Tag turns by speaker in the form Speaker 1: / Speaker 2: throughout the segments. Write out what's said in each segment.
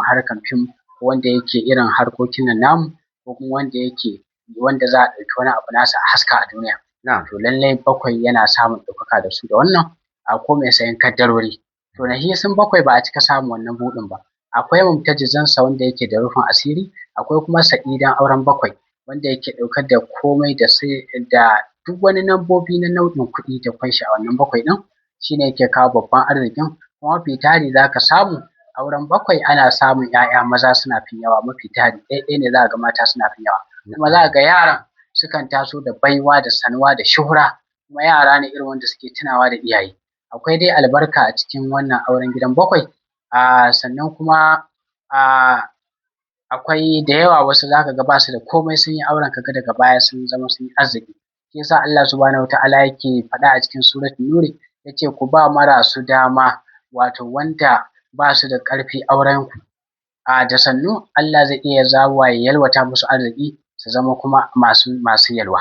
Speaker 1: harkan fim ko wanda yake irin harkokin nan namu ko kuma wanda za a ɗauki wani abu nasa a haska a duniya. To lallai bakwai yana samun ɗaukaka da su da wannan ko mai sayan kaddarori. To nahisin bakwai ba a cika samun wannan buɗin ba. Akwai mumtazizansa wanda yake da rufin asiri, akwai kuma sa'idan auren bakwai wanda yake ɗauke da komai da duk wani nambobi na nau'in kuɗi da akwai shi a wannan bakwai ɗin, shi ne yake kawo babban arzikin. Kuma mafi tari za ka samu auren bakwai ana samun 'ya'ya maza suna fin yawa mafi tari, ɗaiɗai ne za ka ga mata suna fin yawa. Kuma za ka ga yaran sukan taso da baiwa da sanuwa da shuhura, kuma yara ne irin wanda suke tunawa da iyaye. Akwai dai albarka a cikin wannan auren gidan bakwai. Sannan kuma akwai da yawa wasu za ka ga ba su da komai sun yi auren ka ga daga baya sun zama sun yi arziki. Shi yasa Allah subhanahu wa ta'ala yake faɗa a cikin suratul Nuri, yace ku ba marasu dama, wato wanda ba su da ƙarfi auren ku. Da sannu Allah zai iya zawowa ya yalwata musu arziki su zama kuma masu yalwa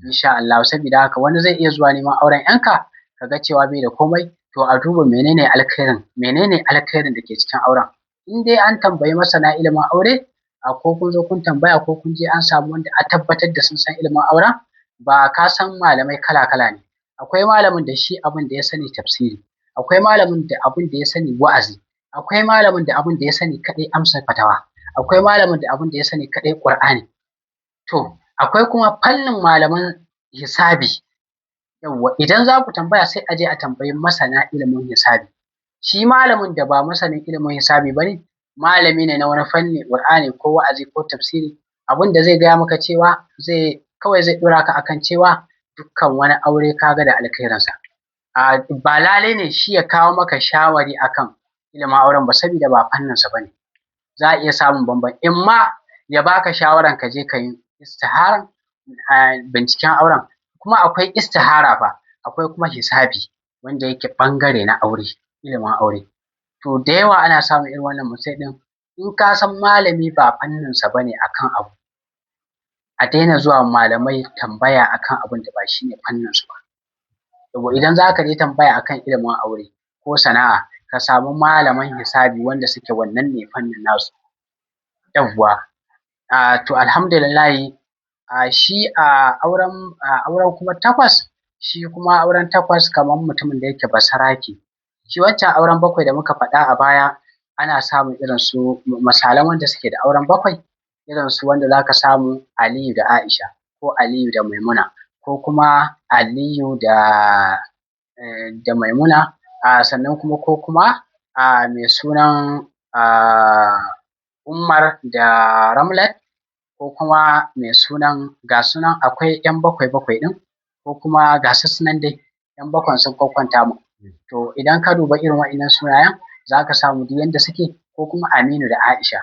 Speaker 1: insha Allah. Saboda haka wani zai iya zuwa neman auren 'yanka ka ga cewa bai da komai, to a duba menene alkhairin da ke cikin auren. In dai an tambayi masana ilimin aure, ko kun zo kun tambaya ko kun je an samu wanda a tabbatar da sun san ilimin auren, ba ka san malamai kala-kala ne. Akwai malamin da shi abin da ya sani tafsiri, akwai malamin da abin da ya sani wa'azi, akwai malamin da abin da ya sani kaɗai amsa fatawa, akwai malamin da abin da ya sani kaɗai Ƙur'ani. To akwai kuma fannin malaman hisabi. Yawwa idan za ku tambaya sai a je a tambayi masana ilimin hisabi. Shi malamin da ba masanin ilimin hisabi ba ne, malami ne na wani fanni Ƙur'ani ko wa'azi ko tafsiri, abin da zai gaya maka cewa kawai zai ɗora ka akan cewa dukkan wani aure ka ga da alkhairinsa. Ba lalai ne shi ya kawo maka shawari akan ilimin auren ba, saboda ba fanninsa ba ne. Za a iya samun bambanci, in ma ya baka shawaran ka je ka yi istiharan binciken auren, kuma akwai istihara fa, akwai kuma hisabi wanda yake ɓangare na aure, ilimin aure. To da yawa ana samun irin wannan mistake ɗin. In ka san malami ba fanninsa ba ne akan abu, a daina zuwa malamai tambaya akan abin da ba shi ne fanninsu ba. Idan za ka je tambaya akan ilimin aure ko sana'a, ka samu malaman hisabi wanda suke wannan ne fannin nasu. Yawwa to alhamdulillahi shi auren kuma takwas, shi kuma auren takwas kamar mutumin da yake basarake. Shi wancan auren bakwai da muka faɗa a baya, ana samun irin su misalan wanda suke da auren bakwai, irin su wanda za ka samu Aliyu da Aisha, ko Aliyu da Maimuna, ko kuma Aliyu da Maimuna, sannan kuma ko kuma mai sunan Umar da Ramlat, ko kuma mai sunan ga sunan akwai 'yan bakwai ɗin, ko kuma ga su nan dai 'yan bakwan sun kwakkwanta mu. To idan ka duba irin waɗannan sunayen za ka samu duk yanda suke, ko kuma Aminu da Aisha,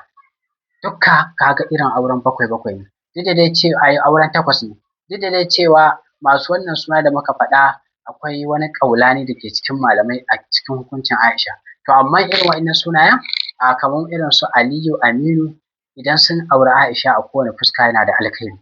Speaker 1: dukka ka ga irin auren bakwai ne. Duk da dai cewa auren takwas ne, duk da dai cewa masu wannan suna da muka faɗa akwai wani ƙaulani da ke cikin malamai a cikin hukuncin Aisha. To amma irin waɗannan sunayen kamar irin su Aliyu, Aminu, idan sun auri Aisha a kowane fuska yana da alkhairi.